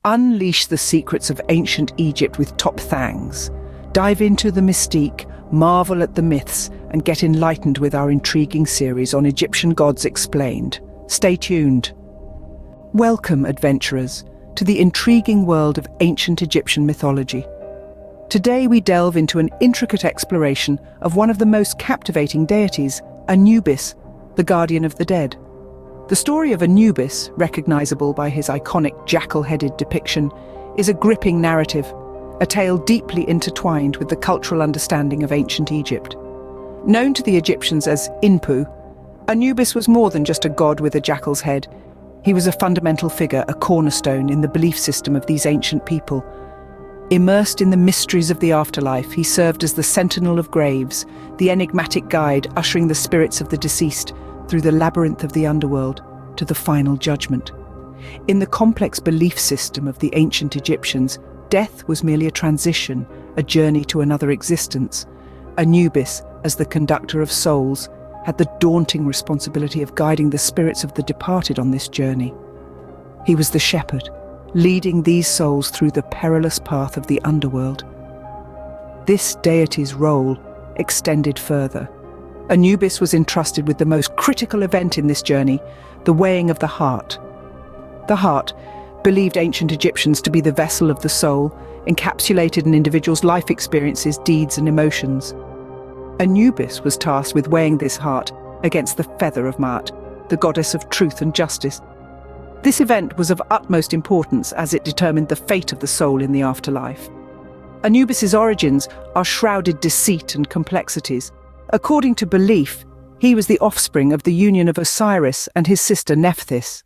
Unleash the secrets of ancient Egypt with TopThangs. Dive into the mystique, marvel at the myths, and get enlightened with our intriguing series on Egyptian gods explained. Stay tuned. Welcome, adventurers, to the intriguing world of ancient Egyptian mythology. Today we delve into an intricate exploration of one of the most captivating deities, Anubis, the guardian of the dead. The story of Anubis, recognizable by his iconic jackal-headed depiction, is a gripping narrative, a tale deeply intertwined with the cultural understanding of ancient Egypt. Known to the Egyptians as Inpu, Anubis was more than just a god with a jackal's head. He was a fundamental figure, a cornerstone in the belief system of these ancient people. Immersed in the mysteries of the afterlife, he served as the sentinel of graves, the enigmatic guide ushering the spirits of the deceased through the labyrinth of the underworld to the final judgment. In the complex belief system of the ancient Egyptians, death was merely a transition, a journey to another existence. Anubis, as the conductor of souls, had the daunting responsibility of guiding the spirits of the departed on this journey. He was the shepherd, leading these souls through the perilous path of the underworld. This deity's role extended further. Anubis was entrusted with the most critical event in this journey, the weighing of the heart. The heart, believed ancient Egyptians to be the vessel of the soul, encapsulated an individual's life experiences, deeds, and emotions. Anubis was tasked with weighing this heart against the feather of Maat, the goddess of truth and justice. This event was of utmost importance as it determined the fate of the soul in the afterlife. Anubis's origins are shrouded deceit and complexities. According to belief, he was the offspring of the union of Osiris and his sister Nephthys.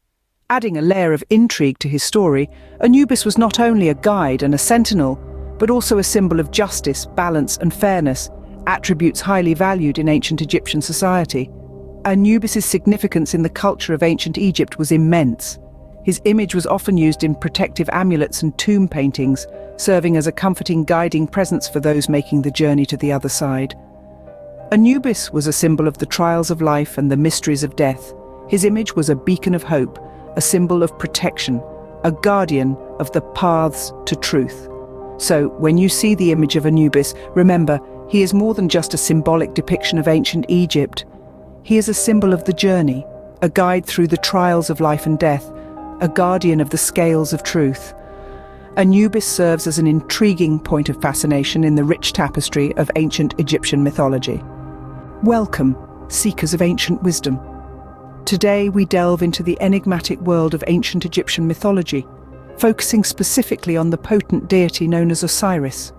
Adding a layer of intrigue to his story, Anubis was not only a guide and a sentinel, but also a symbol of justice, balance, and fairness, attributes highly valued in ancient Egyptian society. Anubis's significance in the culture of ancient Egypt was immense. His image was often used in protective amulets and tomb paintings, serving as a comforting guiding presence for those making the journey to the other side. Anubis was a symbol of the trials of life and the mysteries of death. His image was a beacon of hope, a symbol of protection, a guardian of the paths to truth. So, when you see the image of Anubis, remember, he is more than just a symbolic depiction of ancient Egypt. He is a symbol of the journey, a guide through the trials of life and death, a guardian of the scales of truth. Anubis serves as an intriguing point of fascination in the rich tapestry of ancient Egyptian mythology. Welcome, seekers of ancient wisdom. Today we delve into the enigmatic world of ancient Egyptian mythology, focusing specifically on the potent deity known as Osiris.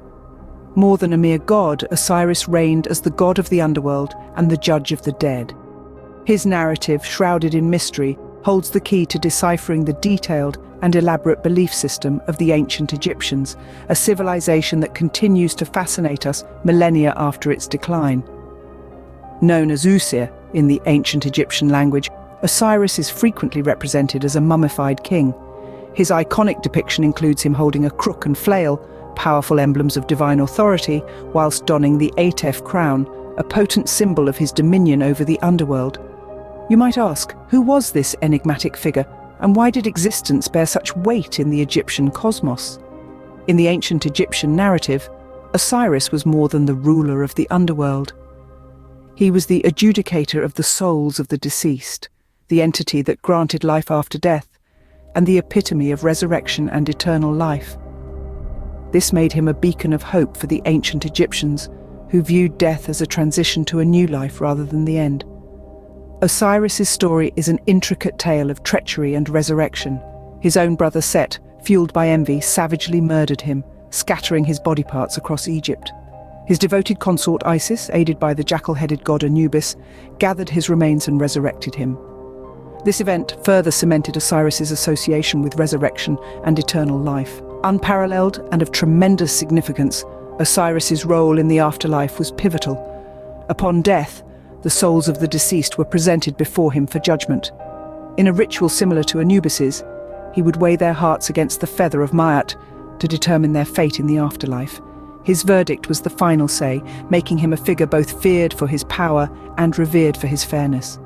More than a mere god, Osiris reigned as the god of the underworld and the judge of the dead. His narrative, shrouded in mystery, holds the key to deciphering the detailed and elaborate belief system of the ancient Egyptians, a civilization that continues to fascinate us millennia after its decline. Known as Usir in the ancient Egyptian language, Osiris is frequently represented as a mummified king. His iconic depiction includes him holding a crook and flail, powerful emblems of divine authority, whilst donning the Atef crown, a potent symbol of his dominion over the underworld. You might ask, who was this enigmatic figure, and why did existence bear such weight in the Egyptian cosmos? In the ancient Egyptian narrative, Osiris was more than the ruler of the underworld. He was the adjudicator of the souls of the deceased, the entity that granted life after death, and the epitome of resurrection and eternal life. This made him a beacon of hope for the ancient Egyptians, who viewed death as a transition to a new life rather than the end. Osiris's story is an intricate tale of treachery and resurrection. His own brother Set, fueled by envy, savagely murdered him, scattering his body parts across Egypt. His devoted consort Isis, aided by the jackal-headed god Anubis, gathered his remains and resurrected him. This event further cemented Osiris's association with resurrection and eternal life. Unparalleled and of tremendous significance, Osiris's role in the afterlife was pivotal. Upon death, the souls of the deceased were presented before him for judgment. In a ritual similar to Anubis's, he would weigh their hearts against the feather of Maat to determine their fate in the afterlife. His verdict was the final say, making him a figure both feared for his power and revered for his fairness.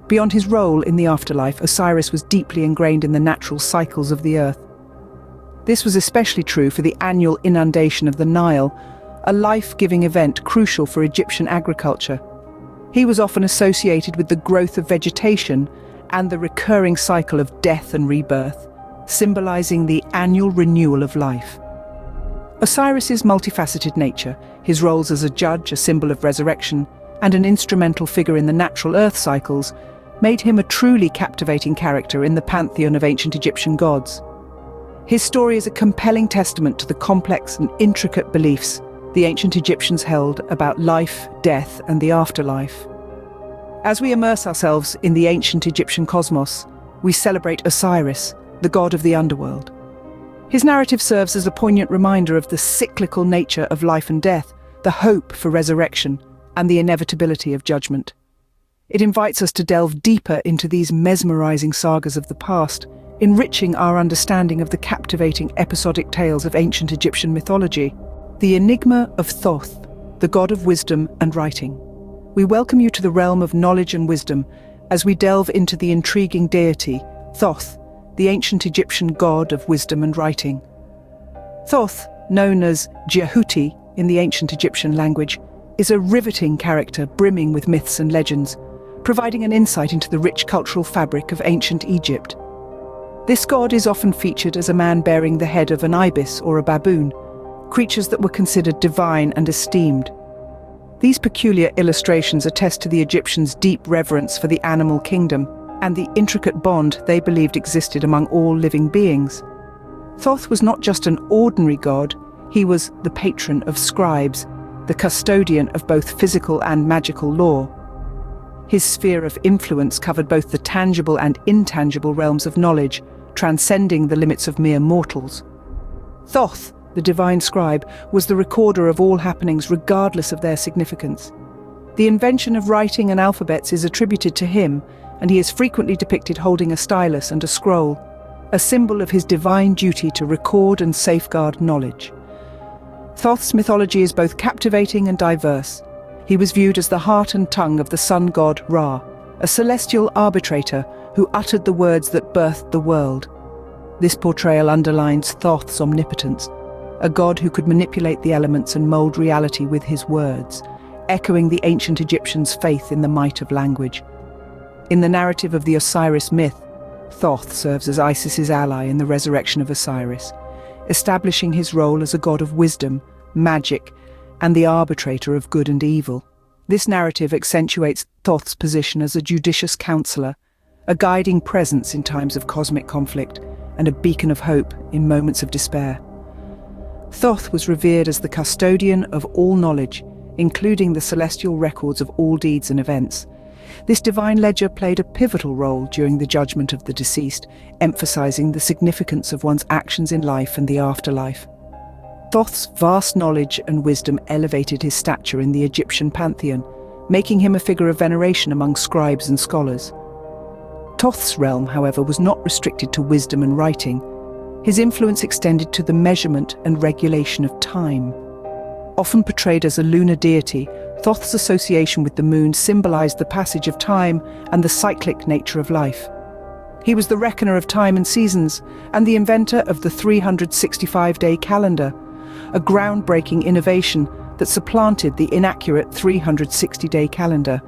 Beyond his role in the afterlife, Osiris was deeply ingrained in the natural cycles of the earth. This was especially true for the annual inundation of the Nile, a life-giving event crucial for Egyptian agriculture. He was often associated with the growth of vegetation and the recurring cycle of death and rebirth, symbolizing the annual renewal of life. Osiris's multifaceted nature, his roles as a judge, a symbol of resurrection, and an instrumental figure in the natural earth cycles, made him a truly captivating character in the pantheon of ancient Egyptian gods. His story is a compelling testament to the complex and intricate beliefs the ancient Egyptians held about life, death, and the afterlife. As we immerse ourselves in the ancient Egyptian cosmos, we celebrate Osiris, the god of the underworld. His narrative serves as a poignant reminder of the cyclical nature of life and death, the hope for resurrection, and the inevitability of judgment. It invites us to delve deeper into these mesmerizing sagas of the past, enriching our understanding of the captivating episodic tales of ancient Egyptian mythology. The Enigma of Thoth, the god of wisdom and writing. We welcome you to the realm of knowledge and wisdom as we delve into the intriguing deity, Thoth, the ancient Egyptian god of wisdom and writing. Thoth, known as Djehuti in the ancient Egyptian language, is a riveting character brimming with myths and legends, providing an insight into the rich cultural fabric of ancient Egypt. This god is often featured as a man bearing the head of an ibis or a baboon, creatures that were considered divine and esteemed. These peculiar illustrations attest to the Egyptians' deep reverence for the animal kingdom and the intricate bond they believed existed among all living beings. Thoth was not just an ordinary god, he was the patron of scribes, the custodian of both physical and magical law. His sphere of influence covered both the tangible and intangible realms of knowledge, transcending the limits of mere mortals. Thoth, the divine scribe, was the recorder of all happenings regardless of their significance. The invention of writing and alphabets is attributed to him, and he is frequently depicted holding a stylus and a scroll, a symbol of his divine duty to record and safeguard knowledge. Thoth's mythology is both captivating and diverse. He was viewed as the heart and tongue of the sun god Ra, a celestial arbitrator who uttered the words that birthed the world. This portrayal underlines Thoth's omnipotence, a god who could manipulate the elements and mold reality with his words, echoing the ancient Egyptians' faith in the might of language. In the narrative of the Osiris myth, Thoth serves as Isis's ally in the resurrection of Osiris, establishing his role as a god of wisdom, magic, and the arbitrator of good and evil. This narrative accentuates Thoth's position as a judicious counselor, a guiding presence in times of cosmic conflict, and a beacon of hope in moments of despair. Thoth was revered as the custodian of all knowledge, including the celestial records of all deeds and events. This divine ledger played a pivotal role during the judgment of the deceased, emphasizing the significance of one's actions in life and the afterlife. Thoth's vast knowledge and wisdom elevated his stature in the Egyptian pantheon, making him a figure of veneration among scribes and scholars. Thoth's realm, however, was not restricted to wisdom and writing. His influence extended to the measurement and regulation of time. Often portrayed as a lunar deity, Thoth's association with the moon symbolized the passage of time and the cyclic nature of life. He was the reckoner of time and seasons, and the inventor of the 365-day calendar, a groundbreaking innovation that supplanted the inaccurate 360-day calendar.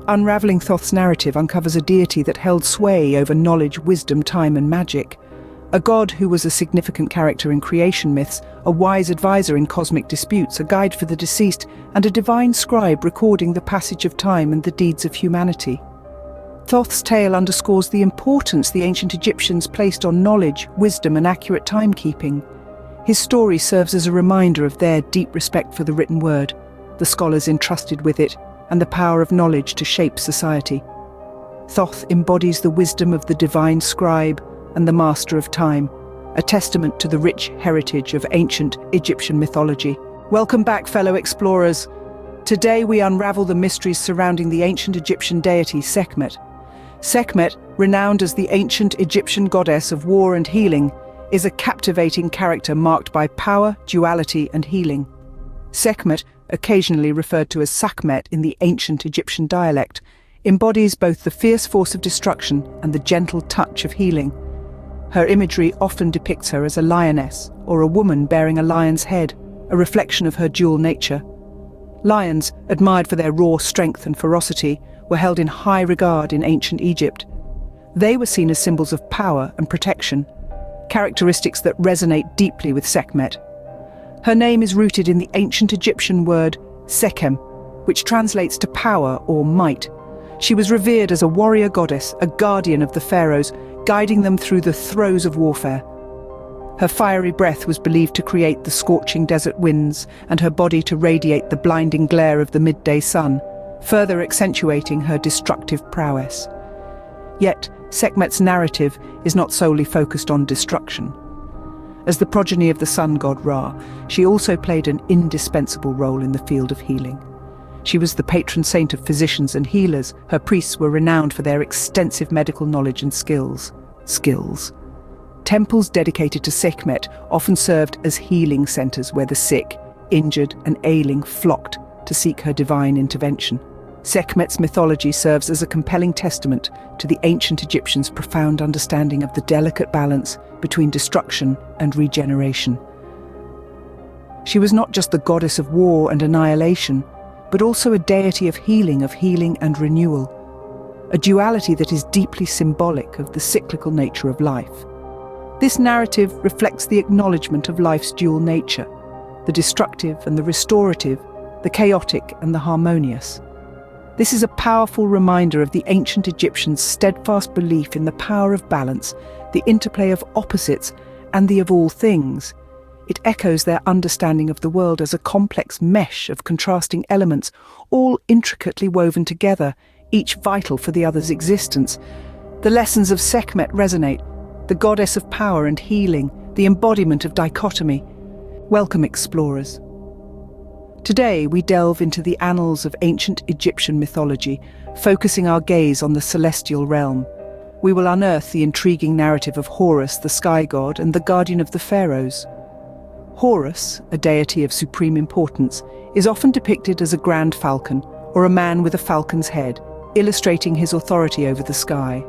Unraveling Thoth's narrative uncovers a deity that held sway over knowledge, wisdom, time, and magic. A god who was a significant character in creation myths, a wise advisor in cosmic disputes, a guide for the deceased, and a divine scribe recording the passage of time and the deeds of humanity. Thoth's tale underscores the importance the ancient Egyptians placed on knowledge, wisdom, and accurate timekeeping. His story serves as a reminder of their deep respect for the written word, the scholars entrusted with it, and the power of knowledge to shape society. Thoth embodies the wisdom of the divine scribe and the master of time, a testament to the rich heritage of ancient Egyptian mythology. Welcome back, fellow explorers. Today we unravel the mysteries surrounding the ancient Egyptian deity Sekhmet. Sekhmet, renowned as the ancient Egyptian goddess of war and healing, is a captivating character marked by power, duality, and healing. Sekhmet, occasionally referred to as Sekhmet in the ancient Egyptian dialect, embodies both the fierce force of destruction and the gentle touch of healing. Her imagery often depicts her as a lioness or a woman bearing a lion's head, a reflection of her dual nature. Lions, admired for their raw strength and ferocity, were held in high regard in ancient Egypt. They were seen as symbols of power and protection, characteristics that resonate deeply with Sekhmet. Her name is rooted in the ancient Egyptian word Sekhem, which translates to power or might. She was revered as a warrior goddess, a guardian of the pharaohs, guiding them through the throes of warfare. Her fiery breath was believed to create the scorching desert winds, and her body to radiate the blinding glare of the midday sun, further accentuating her destructive prowess. Yet, Sekhmet's narrative is not solely focused on destruction. As the progeny of the sun god Ra, she also played an indispensable role in the field of healing. She was the patron saint of physicians and healers. Her priests were renowned for their extensive medical knowledge and skills. Temples dedicated to Sekhmet often served as healing centers where the sick, injured, and ailing flocked to seek her divine intervention. Sekhmet's mythology serves as a compelling testament to the ancient Egyptians' profound understanding of the delicate balance between destruction and regeneration. She was not just the goddess of war and annihilation, but also a deity of healing and renewal, a duality that is deeply symbolic of the cyclical nature of life. This narrative reflects the acknowledgement of life's dual nature, the destructive and the restorative, the chaotic and the harmonious. This is a powerful reminder of the ancient Egyptians' steadfast belief in the power of balance, the interplay of opposites, and the of all things. It echoes their understanding of the world as a complex mesh of contrasting elements, all intricately woven together, each vital for the other's existence. The lessons of Sekhmet resonate, the goddess of power and healing, the embodiment of dichotomy. Welcome, explorers. Today, we delve into the annals of ancient Egyptian mythology, focusing our gaze on the celestial realm. We will unearth the intriguing narrative of Horus, the sky god, and the guardian of the pharaohs. Horus, a deity of supreme importance, is often depicted as a grand falcon, or a man with a falcon's head, illustrating his authority over the sky.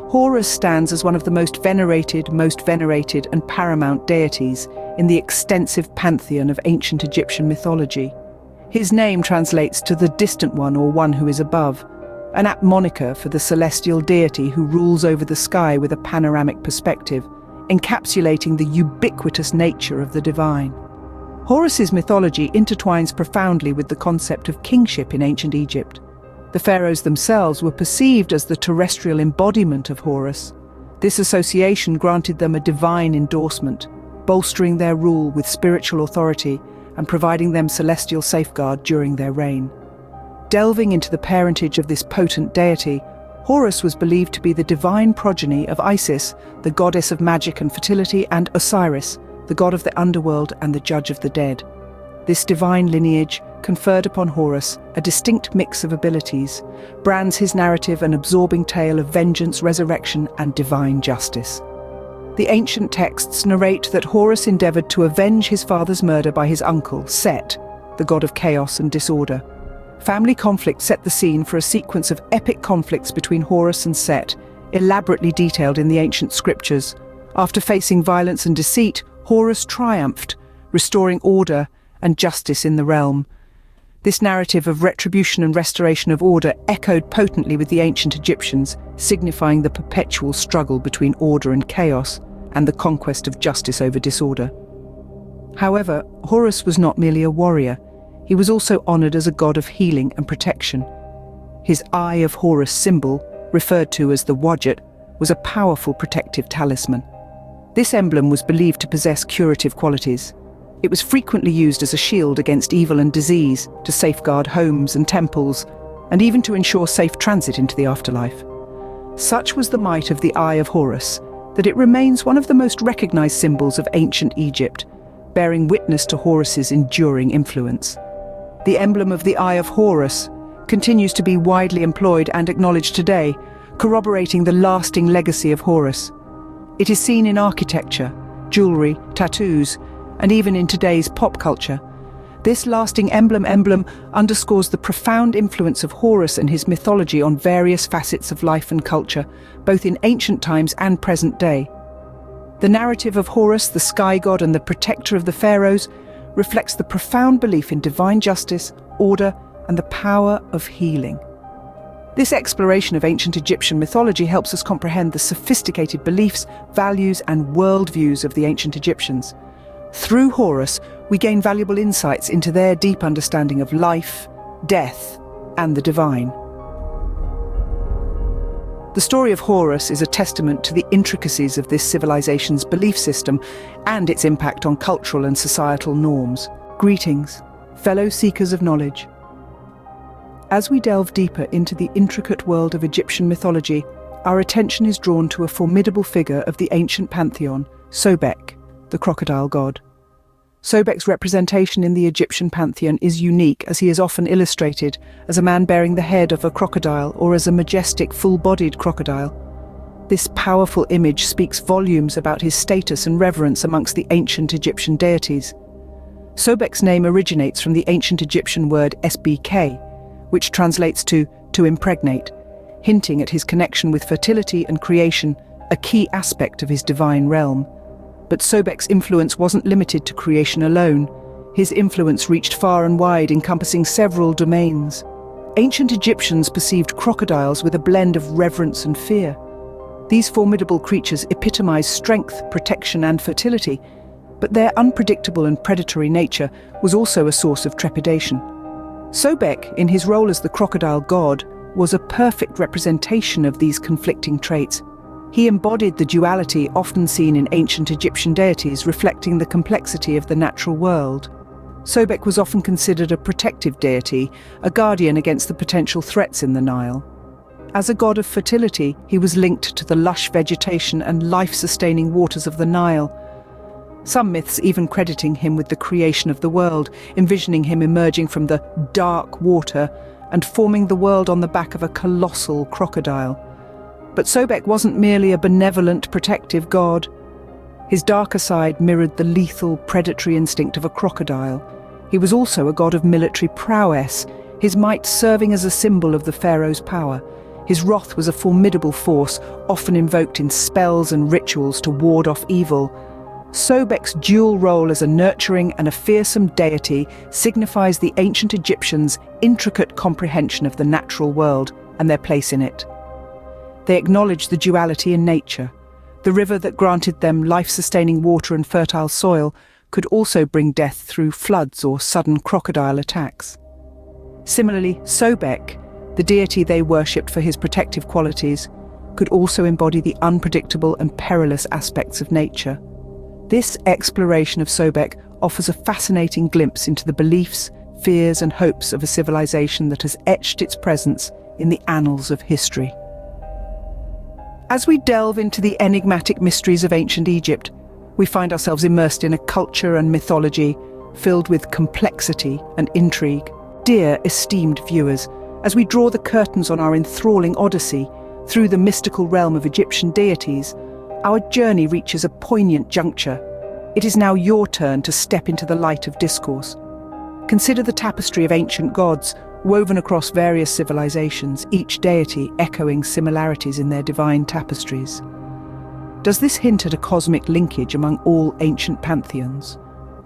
Horus stands as one of the most venerated and paramount deities in the extensive pantheon of ancient Egyptian mythology. His name translates to the distant one or one who is above, an apt moniker for the celestial deity who rules over the sky with a panoramic perspective, encapsulating the ubiquitous nature of the divine. Horus's mythology intertwines profoundly with the concept of kingship in ancient Egypt. The pharaohs themselves were perceived as the terrestrial embodiment of Horus. This association granted them a divine endorsement, bolstering their rule with spiritual authority and providing them celestial safeguard during their reign. Delving into the parentage of this potent deity, Horus was believed to be the divine progeny of Isis, the goddess of magic and fertility, and Osiris, the god of the underworld and the judge of the dead. This divine lineage conferred upon Horus a distinct mix of abilities, brands his narrative an absorbing tale of vengeance, resurrection, and divine justice. The ancient texts narrate that Horus endeavored to avenge his father's murder by his uncle, Set, the god of chaos and disorder. Family conflict set the scene for a sequence of epic conflicts between Horus and Set, elaborately detailed in the ancient scriptures. After facing violence and deceit, Horus triumphed, restoring order and justice in the realm. This narrative of retribution and restoration of order echoed potently with the ancient Egyptians, signifying the perpetual struggle between order and chaos, and the conquest of justice over disorder. However, Horus was not merely a warrior. He was also honored as a god of healing and protection. His Eye of Horus symbol, referred to as the Wadjet, was a powerful protective talisman. This emblem was believed to possess curative qualities. It was frequently used as a shield against evil and disease, to safeguard homes and temples, and even to ensure safe transit into the afterlife. Such was the might of the Eye of Horus, that it remains one of the most recognized symbols of ancient Egypt, bearing witness to Horus's enduring influence. The emblem of the Eye of Horus continues to be widely employed and acknowledged today, corroborating the lasting legacy of Horus. It is seen in architecture, jewelry, tattoos, and even in today's pop culture. This lasting emblem underscores the profound influence of Horus and his mythology on various facets of life and culture, both in ancient times and present day. The narrative of Horus, the sky god and the protector of the pharaohs, reflects the profound belief in divine justice, order, and the power of healing. This exploration of ancient Egyptian mythology helps us comprehend the sophisticated beliefs, values, and worldviews of the ancient Egyptians. Through Horus, we gain valuable insights into their deep understanding of life, death, and the divine. The story of Horus is a testament to the intricacies of this civilization's belief system and its impact on cultural and societal norms. Greetings, fellow seekers of knowledge. As we delve deeper into the intricate world of Egyptian mythology, our attention is drawn to a formidable figure of the ancient pantheon, Sobek, the crocodile god. Sobek's representation in the Egyptian pantheon is unique, as he is often illustrated as a man bearing the head of a crocodile or as a majestic, full-bodied crocodile. This powerful image speaks volumes about his status and reverence amongst the ancient Egyptian deities. Sobek's name originates from the ancient Egyptian word sbk, which translates to impregnate, hinting at his connection with fertility and creation, a key aspect of his divine realm. But Sobek's influence wasn't limited to creation alone. His influence reached far and wide, encompassing several domains. Ancient Egyptians perceived crocodiles with a blend of reverence and fear. These formidable creatures epitomize strength, protection, and fertility, but their unpredictable and predatory nature was also a source of trepidation. Sobek, in his role as the crocodile god, was a perfect representation of these conflicting traits. He embodied the duality often seen in ancient Egyptian deities, reflecting the complexity of the natural world. Sobek was often considered a protective deity, a guardian against the potential threats in the Nile. As a god of fertility, he was linked to the lush vegetation and life-sustaining waters of the Nile. Some myths even crediting him with the creation of the world, envisioning him emerging from the dark water and forming the world on the back of a colossal crocodile. But Sobek wasn't merely a benevolent, protective god. His darker side mirrored the lethal, predatory instinct of a crocodile. He was also a god of military prowess, his might serving as a symbol of the pharaoh's power. His wrath was a formidable force, often invoked in spells and rituals to ward off evil. Sobek's dual role as a nurturing and a fearsome deity signifies the ancient Egyptians' intricate comprehension of the natural world and their place in it. They acknowledged the duality in nature. The river that granted them life-sustaining water and fertile soil could also bring death through floods or sudden crocodile attacks. Similarly, Sobek, the deity they worshipped for his protective qualities, could also embody the unpredictable and perilous aspects of nature. This exploration of Sobek offers a fascinating glimpse into the beliefs, fears, and hopes of a civilization that has etched its presence in the annals of history. As we delve into the enigmatic mysteries of ancient Egypt, we find ourselves immersed in a culture and mythology filled with complexity and intrigue. Dear esteemed viewers, as we draw the curtains on our enthralling odyssey through the mystical realm of Egyptian deities, our journey reaches a poignant juncture. It is now your turn to step into the light of discourse. Consider the tapestry of ancient gods, woven across various civilizations, each deity echoing similarities in their divine tapestries. Does this hint at a cosmic linkage among all ancient pantheons?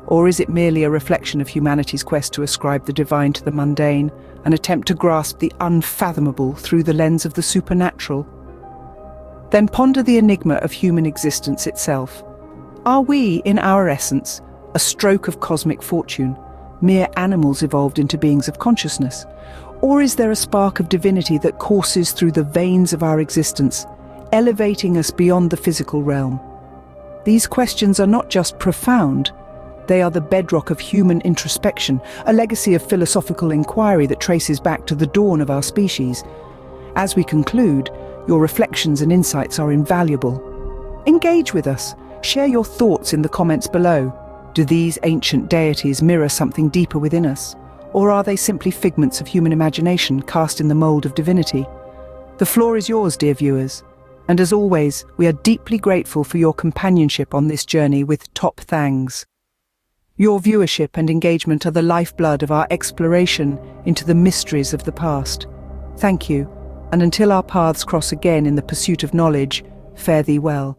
Or is it merely a reflection of humanity's quest to ascribe the divine to the mundane, an attempt to grasp the unfathomable through the lens of the supernatural? Then ponder the enigma of human existence itself. Are we, in our essence, a stroke of cosmic fortune, mere animals evolved into beings of consciousness? Or is there a spark of divinity that courses through the veins of our existence, elevating us beyond the physical realm? These questions are not just profound, they are the bedrock of human introspection, a legacy of philosophical inquiry that traces back to the dawn of our species. As we conclude, your reflections and insights are invaluable. Engage with us. Share your thoughts in the comments below. Do these ancient deities mirror something deeper within us? Or are they simply figments of human imagination cast in the mold of divinity? The floor is yours, dear viewers. And as always, we are deeply grateful for your companionship on this journey with TopThangs. Your viewership and engagement are the lifeblood of our exploration into the mysteries of the past. Thank you, and until our paths cross again in the pursuit of knowledge, fare thee well.